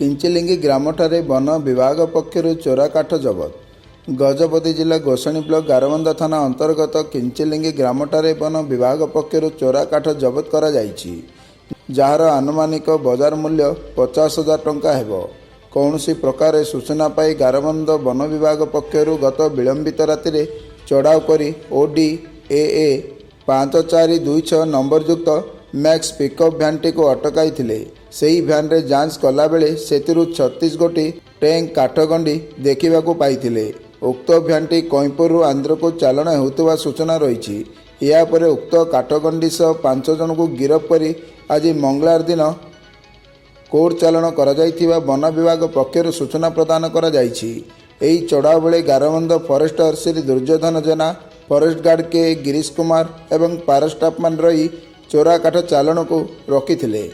किंचिलिंगी ग्रामठारे one विभाग पक्षर चोरा काठ जबत। गजपति जिला गोसाणी ब्लॉक गारबंद थाना अंतर्गत किंचिलिंगी ग्रामठारे वन विभाग पक्षर चोरा काठ जबत करा जाइछि, जार आनुमानिक बजार मूल्य 50,000 टंका हेबो। कौनसी प्रकार सूचना पाई गारबंद वन विभाग पक्षर गत विलंबित राति चढ़ाऊ करी ओडी AA 5426 नंबर युक्त मैक्स पिकअप भ्यानटी को अटकाई थिले। सेही भ्यान रे जांच कला बेले सेतिरु 36 गोटी टैंक काठगंडी देखिबाकू पाइथिले। उक्त भ्यानटी कईपुर आंध्र को चालन होउतबा सूचना रही। या परे उक्त काठगंडी सह 5 जन को गिरफ्त करी आज मंगलवार दिन कोर्ट चालन करा जाइथिबा वन विभाग पक्षर सूचना प्रदान करा जाइछि। एही चढ़ाऊ बेले गारबंद फॉरेस्टर श्री दुर्योधन जेना, फॉरेस्ट गार्ड के गिरीश कुमार एवं पारा स्टाफ मान रही चोरा काठ चालन को रोकिथिले।